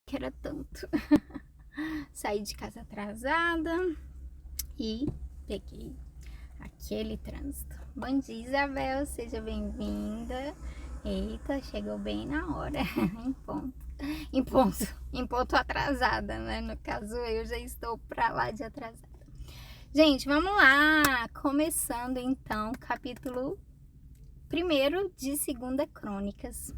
que era tanto. Saí de casa atrasada e peguei aquele trânsito. Bom dia, Isabel, seja bem-vinda. Eita, chegou bem na hora, em ponto. Em ponto atrasada, né? No caso, eu já estou pra lá de atrasada. Gente, vamos lá! Começando então, capítulo 1º de 2ª Crônicas.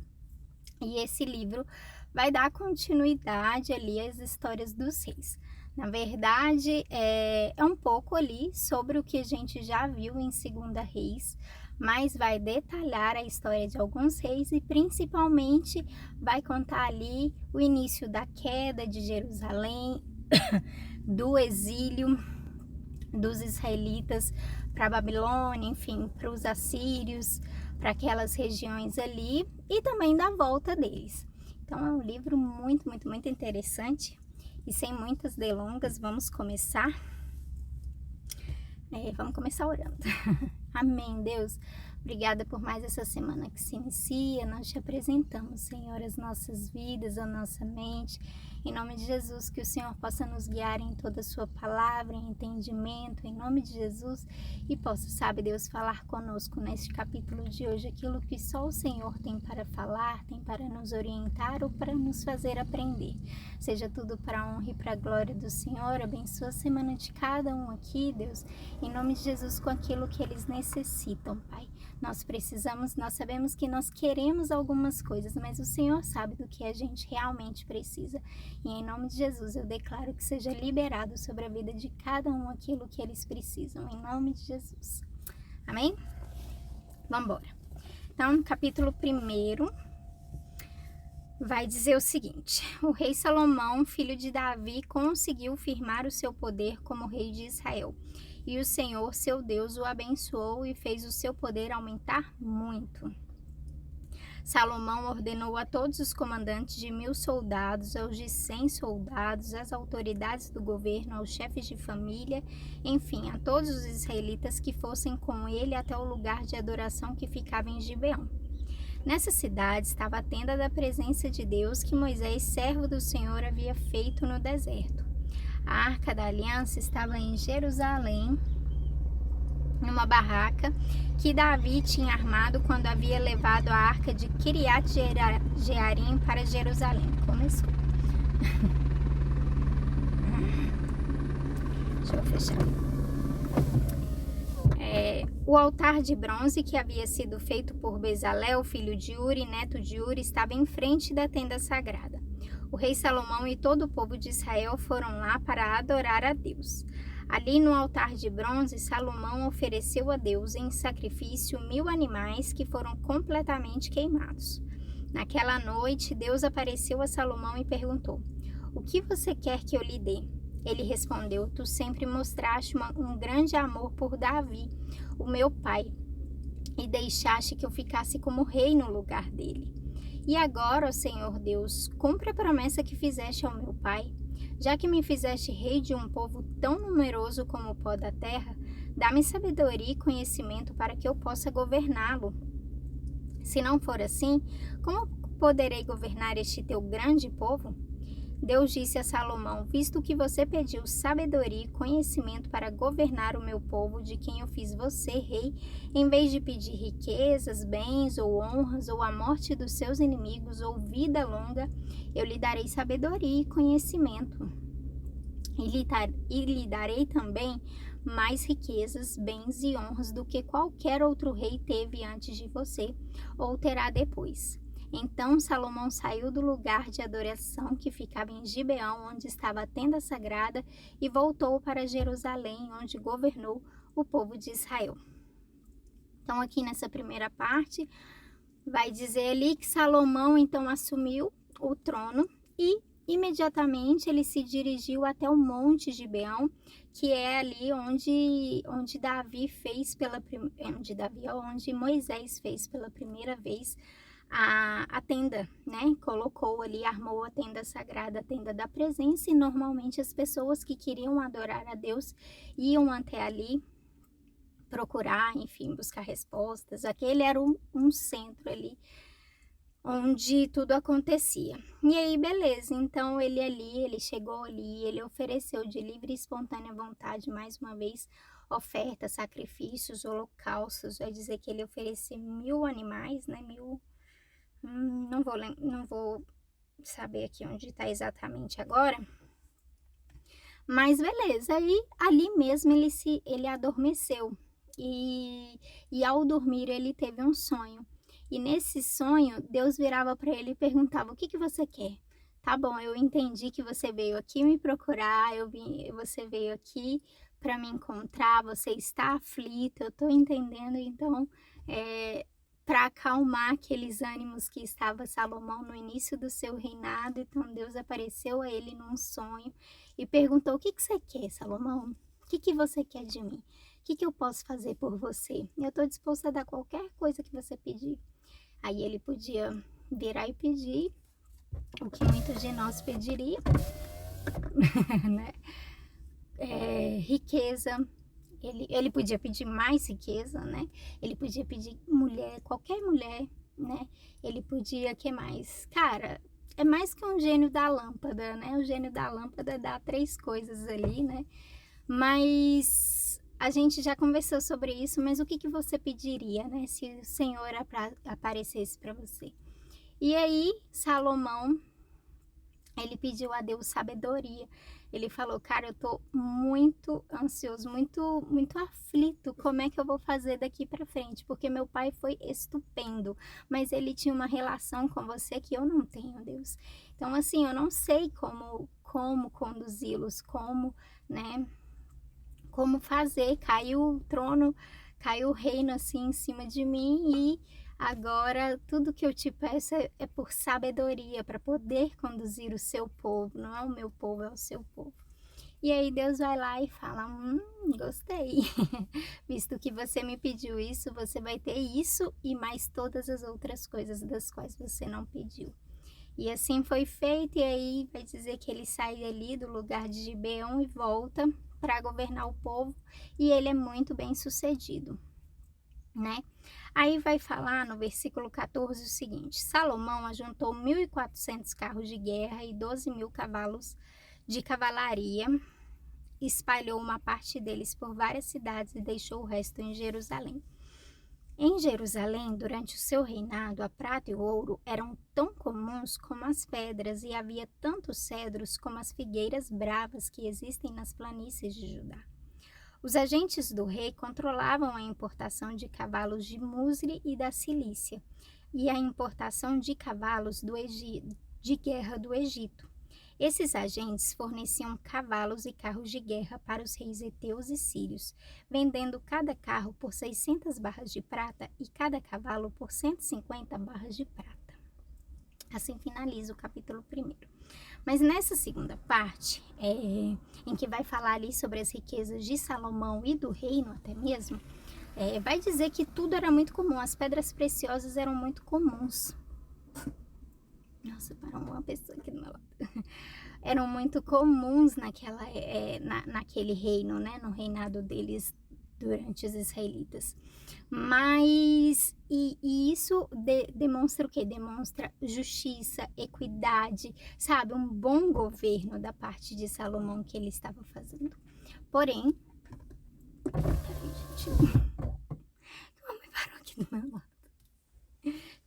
E esse livro vai dar continuidade ali às histórias dos reis. Na verdade, é um pouco ali sobre o que a gente já viu em 2ª Reis, mas vai detalhar a história de alguns reis e principalmente vai contar ali o início da queda de Jerusalém, do exílio dos israelitas para a Babilônia, enfim, para os assírios, para aquelas regiões ali e também da volta deles. Então é um livro muito, muito, muito interessante e sem muitas delongas, vamos começar. Vamos começar orando. Amém, Deus. Obrigada por mais essa semana que se inicia. Nós te apresentamos, Senhor, as nossas vidas, a nossa mente. Em nome de Jesus, que o Senhor possa nos guiar em toda a sua palavra, em entendimento, em nome de Jesus. E possa, sabe, Deus, falar conosco neste capítulo de hoje, aquilo que só o Senhor tem para falar, tem para nos orientar ou para nos fazer aprender. Seja tudo para a honra e para a glória do Senhor. Abençoa a semana de cada um aqui, Deus. Em nome de Jesus, com aquilo que eles necessitam, Pai. Nós precisamos, nós sabemos que nós queremos algumas coisas, mas o Senhor sabe do que a gente realmente precisa. E em nome de Jesus, eu declaro que seja liberado sobre a vida de cada um aquilo que eles precisam. Em nome de Jesus. Amém? Vamos embora. Então, capítulo 1º vai dizer o seguinte: o rei Salomão, filho de Davi, conseguiu firmar o seu poder como rei de Israel. E o Senhor, seu Deus, o abençoou e fez o seu poder aumentar muito. Salomão ordenou a todos os comandantes de 1000 soldados, aos de 100 soldados, às autoridades do governo, aos chefes de família, enfim, a todos os israelitas que fossem com ele até o lugar de adoração que ficava em Gibeão. Nessa cidade estava a tenda da presença de Deus que Moisés, servo do Senhor, havia feito no deserto. A Arca da Aliança estava em Jerusalém, numa barraca que Davi tinha armado quando havia levado a Arca de Kiriat Jearim para Jerusalém. Começou. Deixa eu fechar. O altar de bronze que havia sido feito por Bezalel, filho de Uri, neto de Uri, estava em frente da tenda sagrada. O rei Salomão e todo o povo de Israel foram lá para adorar a Deus. Ali no altar de bronze, Salomão ofereceu a Deus em sacrifício 1000 animais que foram completamente queimados. Naquela noite, Deus apareceu a Salomão e perguntou: "O que você quer que eu lhe dê?" Ele respondeu: "Tu sempre mostraste um grande amor por Davi, o meu pai, e deixaste que eu ficasse como rei no lugar dele. E agora, ó Senhor Deus, cumpre a promessa que fizeste ao meu pai. Já que me fizeste rei de um povo tão numeroso como o pó da terra, dá-me sabedoria e conhecimento para que eu possa governá-lo. Se não for assim, como poderei governar este teu grande povo?" Deus disse a Salomão: "Visto que você pediu sabedoria e conhecimento para governar o meu povo, de quem eu fiz você rei, em vez de pedir riquezas, bens ou honras, ou a morte dos seus inimigos, ou vida longa, eu lhe darei sabedoria e conhecimento. E lhe darei também mais riquezas, bens e honras do que qualquer outro rei teve antes de você, ou terá depois." Então Salomão saiu do lugar de adoração que ficava em Gibeão, onde estava a tenda sagrada, e voltou para Jerusalém, onde governou o povo de Israel. Então aqui nessa primeira parte vai dizer ali que Salomão então assumiu o trono e imediatamente ele se dirigiu até o Monte Gibeão, que é ali onde Davi fez onde Moisés fez pela primeira vez a tenda, né? Colocou ali, armou a tenda sagrada, a tenda da presença, e normalmente as pessoas que queriam adorar a Deus iam até ali procurar, enfim, buscar respostas. Aquele era um centro ali onde tudo acontecia. E aí, beleza, então ele chegou ali, ele ofereceu de livre e espontânea vontade, mais uma vez, ofertas, sacrifícios, holocaustos, vai dizer que ele ofereceu 1000 animais, né, 1000, não vou saber aqui onde está exatamente agora, mas beleza, aí ali mesmo ele adormeceu e ao dormir ele teve um sonho. E nesse sonho, Deus virava para ele e perguntava: "O que que você quer? Tá bom, eu entendi que você veio aqui me procurar, você veio aqui para me encontrar, você está aflito, eu tô entendendo, então, para acalmar aqueles ânimos que estava Salomão no início do seu reinado, então Deus apareceu a ele num sonho e perguntou: "O que que você quer, Salomão? O que que você quer de mim? O que que eu posso fazer por você? Eu estou disposto a dar qualquer coisa que você pedir." Aí ele podia virar e pedir o que muitos de nós pediria, né? Riqueza. Ele podia pedir mais riqueza, né? Ele podia pedir mulher, qualquer mulher, né? Ele podia, que mais? Cara, é mais que um gênio da lâmpada, né? O gênio da lâmpada dá 3 coisas ali, né? Mas a gente já conversou sobre isso, mas o que que você pediria, né? Se o Senhor aparecesse para você. E aí, Salomão, ele pediu a Deus sabedoria. Ele falou: "Cara, eu tô muito ansioso, muito aflito. Como é que eu vou fazer daqui para frente? Porque meu pai foi estupendo, mas ele tinha uma relação com você que eu não tenho, Deus. Então, assim, eu não sei como conduzi-los, né, como fazer. Caiu o trono, caiu o reino assim em cima de mim e agora tudo que eu te peço é por sabedoria para poder conduzir o seu povo, não é o meu povo, é o seu povo." E aí Deus vai lá e fala: gostei. Visto que você me pediu isso, você vai ter isso e mais todas as outras coisas das quais você não pediu." E assim foi feito, e aí vai dizer que ele sai ali do lugar de Gibeão e volta para governar o povo, e ele é muito bem sucedido, né? Aí vai falar no versículo 14 o seguinte: Salomão ajuntou 1.400 carros de guerra e 12.000 cavalos de cavalaria, espalhou uma parte deles por várias cidades e deixou o resto em Jerusalém. Em Jerusalém, durante o seu reinado, a prata e o ouro eram tão comuns como as pedras, e havia tantos cedros como as figueiras bravas que existem nas planícies de Judá. Os agentes do rei controlavam a importação de cavalos de Musre e da Cilícia, e a importação de cavalos de guerra do Egito. Esses agentes forneciam cavalos e carros de guerra para os reis heteus e sírios, vendendo cada carro por 600 barras de prata e cada cavalo por 150 barras de prata. Assim finaliza o capítulo 1. Mas nessa segunda parte, em que vai falar ali sobre as riquezas de Salomão e do reino até mesmo, vai dizer que tudo era muito comum, as pedras preciosas eram muito comuns. Nossa, parou uma pessoa aqui do meu lado. Eram muito comuns naquele reino, né? No reinado deles durante os israelitas. Mas, e isso demonstra o quê? Demonstra justiça, equidade, sabe? Um bom governo da parte de Salomão que ele estava fazendo. Porém, peraí, gente, a mamãe parou aqui do meu lado.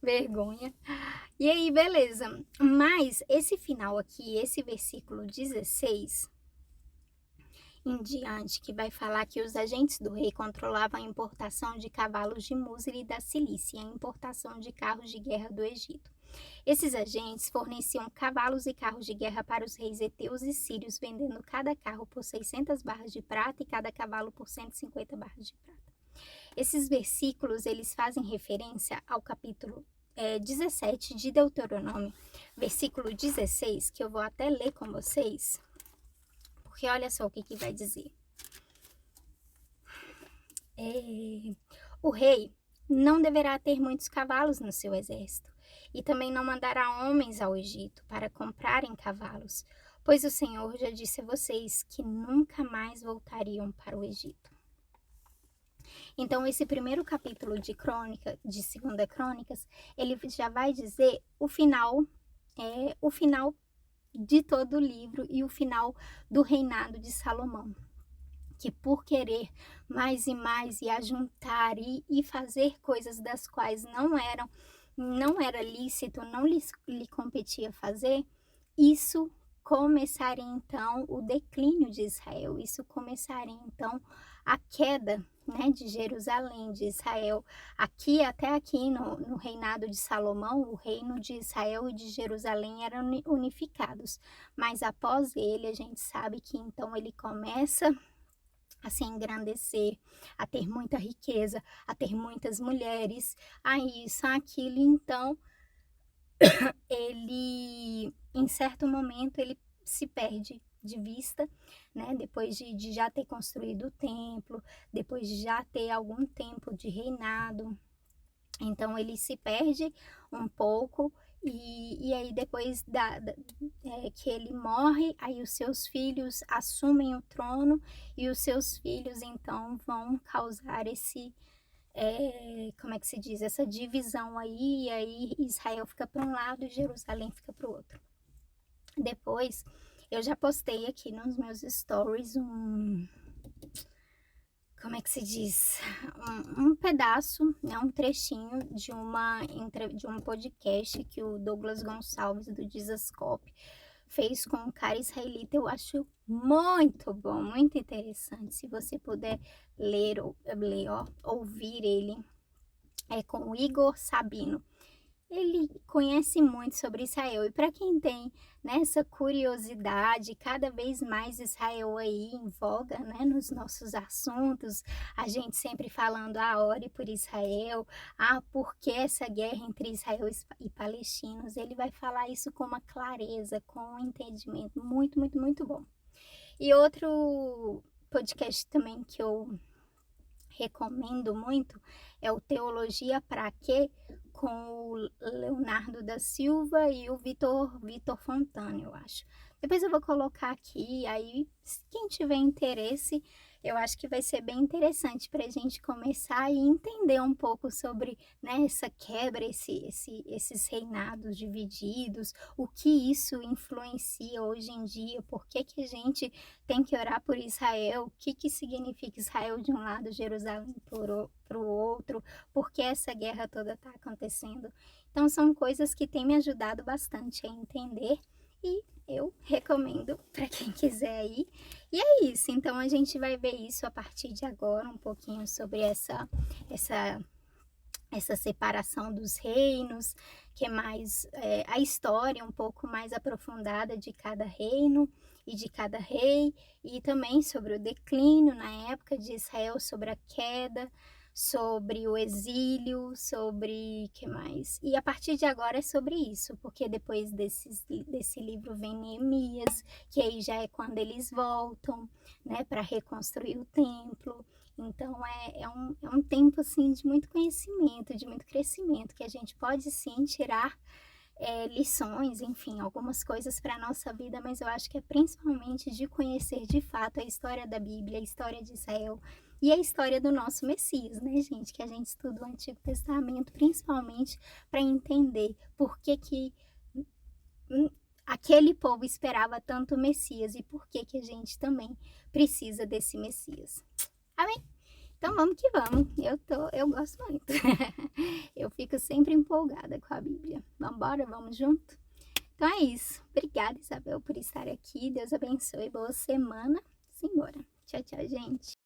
Vergonha. E aí, beleza. Mas esse final aqui, esse versículo 16 em diante, que vai falar que os agentes do rei controlavam a importação de cavalos de Musre e da Cilícia, a importação de carros de guerra do Egito. Esses agentes forneciam cavalos e carros de guerra para os reis heteus e sírios, vendendo cada carro por 600 barras de prata e cada cavalo por 150 barras de prata. Esses versículos, eles fazem referência ao capítulo 17 de Deuteronômio, versículo 16, que eu vou até ler com vocês, porque olha só o que vai dizer. O rei não deverá ter muitos cavalos no seu exército, e também não mandará homens ao Egito para comprarem cavalos, pois o Senhor já disse a vocês que nunca mais voltariam para o Egito. Então, esse primeiro capítulo de Crônica, de Segunda Crônicas, ele já vai dizer o final de todo o livro e o final do reinado de Salomão, que por querer mais e mais e ajuntar e fazer coisas das quais não era lícito, não lhe competia fazer, isso começaria então o declínio de Israel, isso começaria então a queda, né, de Jerusalém, de Israel. Até aqui no reinado de Salomão, o reino de Israel e de Jerusalém eram unificados, mas após ele, a gente sabe que então ele começa a se engrandecer, a ter muita riqueza, a ter muitas mulheres, a isso, aquilo, então ele, em certo momento, ele se perde de vista, né? Depois de já ter construído o templo, depois de já ter algum tempo de reinado, então ele se perde um pouco e aí depois que ele morre, aí os seus filhos assumem o trono e os seus filhos então vão causar como é que se diz, essa divisão aí, e aí Israel fica para um lado e Jerusalém fica para o outro. Depois, eu já postei aqui nos meus stories como é que se diz? Um pedaço, né, um trechinho de um podcast que o Douglas Gonçalves, do Dizascope, fez com um cara israelita. Eu acho muito bom, muito interessante. Se você puder ouvir ele, é com o Igor Sabino. Ele conhece muito sobre Israel, e para quem tem, né, essa curiosidade, cada vez mais Israel aí em voga, né, nos nossos assuntos, a gente sempre falando, ore por Israel, por que essa guerra entre Israel e palestinos, ele vai falar isso com uma clareza, com um entendimento muito, muito, muito bom. E outro podcast também que eu recomendo muito é o Teologia Pra Quê, com o Leonardo da Silva e o Vitor Fontana, eu acho. Depois eu vou colocar aqui, aí quem tiver interesse, eu acho que vai ser bem interessante para a gente começar e entender um pouco sobre, né, essa quebra, esses reinados divididos, o que isso influencia hoje em dia, por que que a gente tem que orar por Israel, o que que significa Israel de um lado, Jerusalém para o outro, por que essa guerra toda está acontecendo. Então são coisas que têm me ajudado bastante a entender e eu recomendo para quem quiser aí. E é isso, então a gente vai ver isso a partir de agora, um pouquinho sobre essa separação dos reinos, que é mais a história um pouco mais aprofundada de cada reino e de cada rei, e também sobre o declínio na época de Israel, sobre a queda, sobre o exílio, sobre que mais? E a partir de agora é sobre isso, porque depois desse livro vem Neemias, que aí já é quando eles voltam, né, para reconstruir o templo. Então é um tempo assim de muito conhecimento, de muito crescimento, que a gente pode sim tirar lições, enfim, algumas coisas para a nossa vida, mas eu acho que é principalmente de conhecer de fato a história da Bíblia, a história de Israel e a história do nosso Messias, né, gente? Que a gente estuda o Antigo Testamento principalmente para entender por que aquele povo esperava tanto o Messias e por que a gente também precisa desse Messias. Amém? Então vamos que vamos, eu gosto muito, eu fico sempre empolgada com a Bíblia. Vambora, vamos junto? Então é isso, obrigada Isabel por estar aqui, Deus abençoe, boa semana, simbora, tchau, tchau gente.